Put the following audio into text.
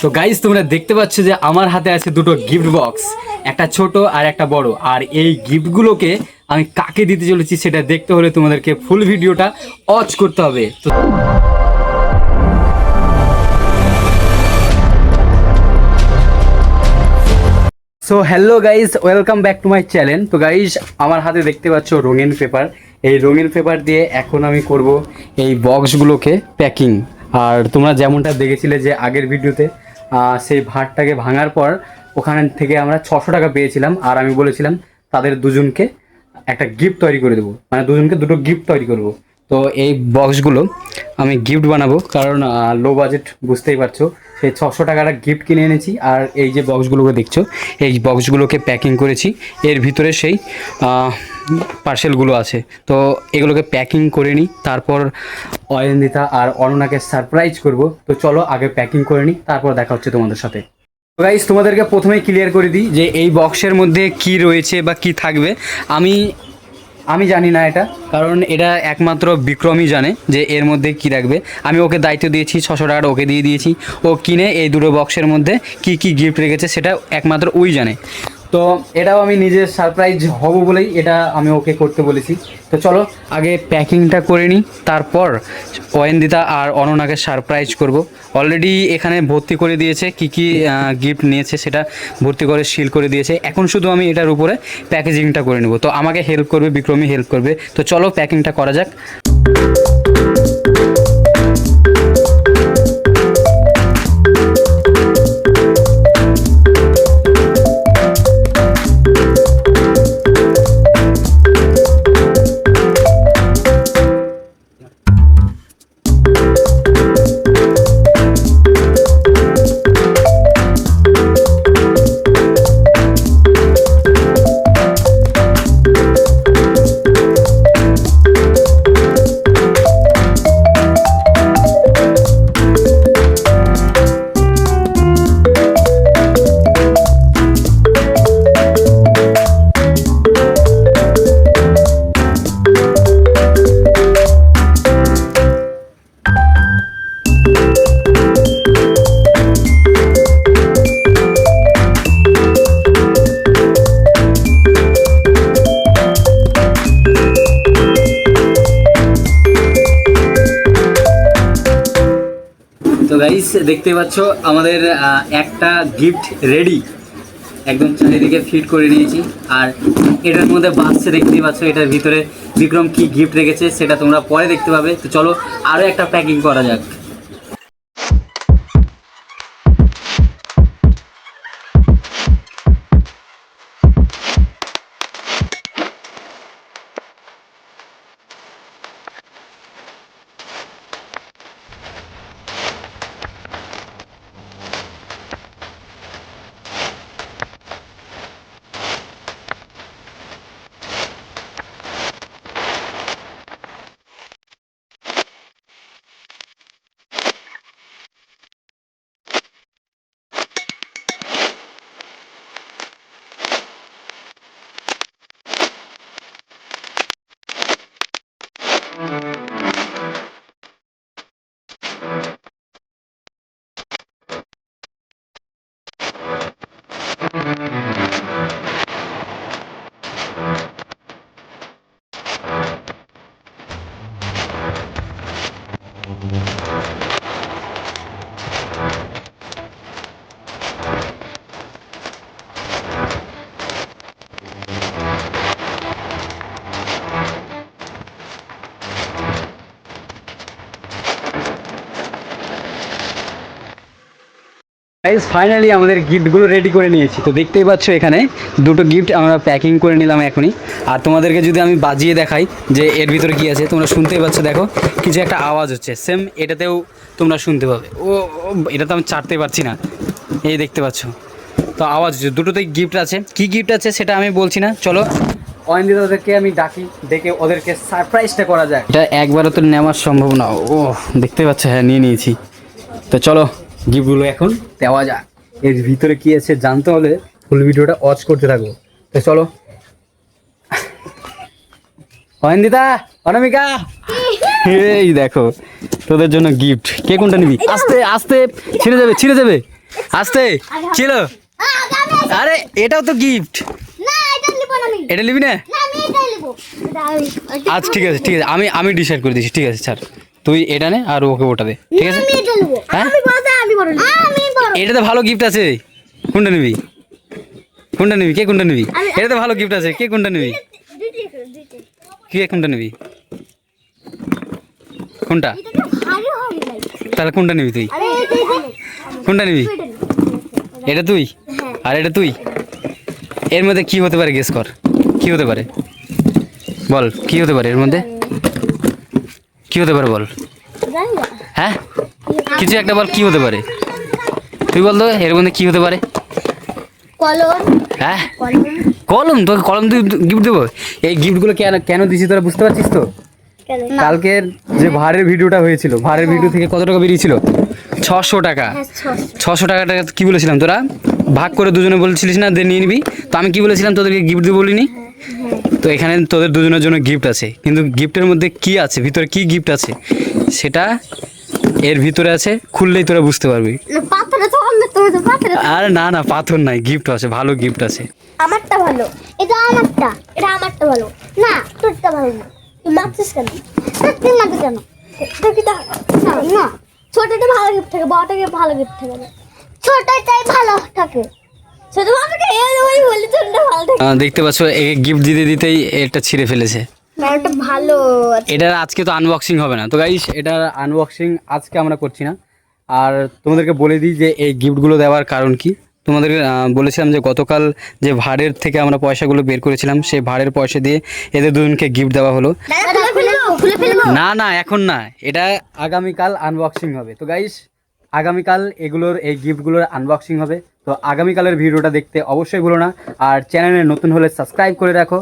তো গাইস তোমরা দেখতে পাচ্ছ যে আমার হাতে আছে দুটো গিফট বক্স, একটা ছোট আর একটা বড়। আর এই গিফটগুলোকে আমি কাকে দিতে চলেছি সেটা দেখতে হলে তোমাদেরকে ফুল ভিডিওটা ওয়াচ করতে হবে। তো so hello guys, welcome back to my channel. তো গাইস আমার হাতে দেখতে পাচ্ছ রঙিন পেপার। এই রঙিন পেপার দিয়ে এখন আমি করব এই বক্সগুলোকে প্যাকিং। আর তোমরা যেমনটা দেখেছিলে যে আগের ভিডিওতে সেই ভাতটাকে ভাঙার পর ওখান থেকে আমরা 600 টাকা পেয়েছিলাম, আর আমি বলেছিলাম তাদের দুজনকে একটা গিফট তৈরি করে দেবো, মানে দুজনকে দুটো গিফট তৈরি করব। তো এই বক্সগুলো আমি গিফট বানাবো, কারণ লো বাজেট বুঝতেই পারছো। সেই 600 টাকার গিফট কিনে এনেছি, আর এই যে বক্সগুলোকে দেখছো এই বক্সগুলোকে প্যাকিং করেছি। এর ভিতরে সেই পার্সেলগুলো আছে, তো এগুলোকে প্যাকিং করে নিই, তারপর অয়ন্দিতা আর অননাকে সারপ্রাইজ করব। তো চলো আগে প্যাকিং করে নিই, তারপর দেখা হচ্ছে তোমাদের সাথে। গাইস তোমাদেরকে প্রথমেই ক্লিয়ার করে দিই যে এই বক্সের মধ্যে কি রয়েছে বা কি থাকবে। আমি আমি জানি না এটা, কারণ এটা একমাত্র বিক্রমই জানে যে এর মধ্যে কি রাখবে। আমি ওকে দায়িত্ব দিয়েছি, 600 টাকাটা ওকে দিয়ে দিয়েছি। ও কিনে এই দুটো বক্সের মধ্যে কি কি গিফট রেখেছে সেটা একমাত্র ওই জানে। তো এটাও আমি নিজের সারপ্রাইজ হব বলেই এটা আমি ওকে করতে বলেছি। তো চলো আগে প্যাকিংটা করে নিই, তারপর অয়ন্দিতা আর অননাকে সারপ্রাইজ করব। অলরেডি এখানে ভর্তি করে দিয়েছে, কি কি গিফট নিয়েছে সেটা ভর্তি করে সিল করে দিয়েছে। এখন শুধু আমি এটার উপরে প্যাকেজিংটা করে নেব। তো আমাকে হেল্প করবে, বিক্রমী হেল্প করবে। তো চলো প্যাকিংটা করা যাক। তো গাইস দেখতে পাচ্ছ আমাদের একটা গিফট রেডি, একদম চারিদিকে ফিট করে নিয়েছি। আর এটার মধ্যে বাসছে, দেখতেই পাচ্ছ এটার ভিতরে বিক্রম কি গিফট রেখেছে সেটা তোমরা পরে দেখতে পাবে। তো চলো আরও একটা প্যাকিং করা যাক। গাইস ফাইনালি আমাদের গিফটগুলো রেডি করে নিয়েছি। তো দেখতেই পাচ্ছ এখানে দুটো গিফট আমরা প্যাকিং করে নিলাম এখনই। আর তোমাদেরকে যদি আমি বাজিয়ে দেখাই যে এর ভিতরে কি আছে, তোমরা শুনতেই পাচ্ছ, দেখো কিছু একটা আওয়াজ হচ্ছে, সেম এটাতেও তোমরা শুনতে পাবে। এটা তো আমি ছাড়তে পারছি না, এই দেখতে পাচ্ছ তো আওয়াজ হচ্ছে। দুটোতেই গিফট আছে, কি গিফট আছে সেটা আমি বলছি না। চলো অয়ন্দিতাদেরকে আমি ডাকি, ডেকে ওদেরকে সারপ্রাইজটা করা যায়। এটা একবারও তো নেওয়া সম্ভব না। দেখতে পাচ্ছ, হ্যাঁ নিয়ে নিয়েছি। তো চলো গিফটগুলো এখন দেওয়া যাক। এর ভিতরে কি আছে জানতে হলে ফুল ভিডিওটা ওয়াচ করতে থাকো। তো চলো অয়ন্দিতা, অনামিকা, এই দেখো। তোদের জন্য গিফট। কে কোনটা নিবি? আস্তে আস্তে, ছিঁড়ে যাবে আস্তে। ছিল, আরে এটাও তো গিফট। এটা নিবি না? আচ্ছা ঠিক আছে আমি ডিসাইড করে দিচ্ছি। ঠিক আছে ছাড়, তুই এটা নে আর ওকে ওটা দে। ঠিক আছে হ্যাঁ, এটাতে ভালো গিফট আছে। কোনটা নিবি? কে কোনটা নিবি? এটাতে ভালো গিফট আছে। কে কোনটা নিবি? কোনটা নিবি? কোনটা? তাহলে কোনটা নিবি তুই? কোনটা নিবি? এটা তুই আর এটা তুই। এর মধ্যে কি হতে পারে? গেস কর, কি হতে পারে? বল কি হতে পারে এর মধ্যে? কি হতে পারে বল? হ্যাঁ কিছু একটা বল, কি হতে পারে? তুই বল তো এর মধ্যে কি হতে পারে? হ্যাঁ কলম। তোকে কলম তুই গিফট দেবো? এই গিফটগুলো কেন কেন দিছি তোরা বুঝতে পারছিস তো? কালকের যে ভাড়ের ভিডিওটা হয়েছিল, ভাড়ের ভিডিও থেকে কত টাকা বেরিয়েছিল? 600 টাকা। 600 টাকাটা কি বলেছিলাম? তোরা ভাগ করে দুজনে বলছিলিস না যে নিয়ে নিবি, তো আমি কি বলেছিলাম তোদেরকে গিফট দেবো বলিনি? তো এখানে তোদের দুজনের জন্য গিফট আছে, কিন্তু গিফটের মধ্যে কি আছে, ভিতরে কি গিফট আছে সেটা এর ভিতরে আছে, খুললেই তোরা বুঝতে পারবি। আরে না না, পাথর নাই, গিফট আছে, ভালো গিফট আছে। আমারটা ভালো, এটা আমারটা ভালো না, তোরটা ভালো না। তুই মারছিস কেন? তুই মারতে কেন? না, ছোটটা ভালো গিফট থাকে, বড়টাকে ভালো গিফট থাকে না। ছোটটাই ভালো থাকে। ছোট ভালোকে ওই বলি ছোটটা ভালো থাকে। দেখতে পাচ্ছ গিফট দিতে দিতেই এটা ছিঁড়ে ফেলেছে। না এটা ভালো। এটার আজকে তো আনবক্সিং হবে না, তো গাইস এটার আনবক্সিং আজকে আমরা করছি না। আর তোমাদেরকে বলে দিই যে এই গিফটগুলো দেওয়ার কারণ কি। তোমাদেরকে বলেছিলাম যে গতকাল যে ভাড়ের থেকে আমরা পয়সাগুলো বের করেছিলাম, সেই ভাড়ের পয়সা দিয়ে এদের দুজনকে গিফট দেওয়া হলো। না না এখন না, এটা আগামীকাল আনবক্সিং হবে। তো গাইস আগামীকাল এগুলোর এই গিফটগুলোর আনবক্সিং হবে। তো আগামীকালের ভিডিওটা দেখতে অবশ্যই ভুলো না। আর চ্যানেলে নতুন হলে সাবস্ক্রাইব করে রাখো।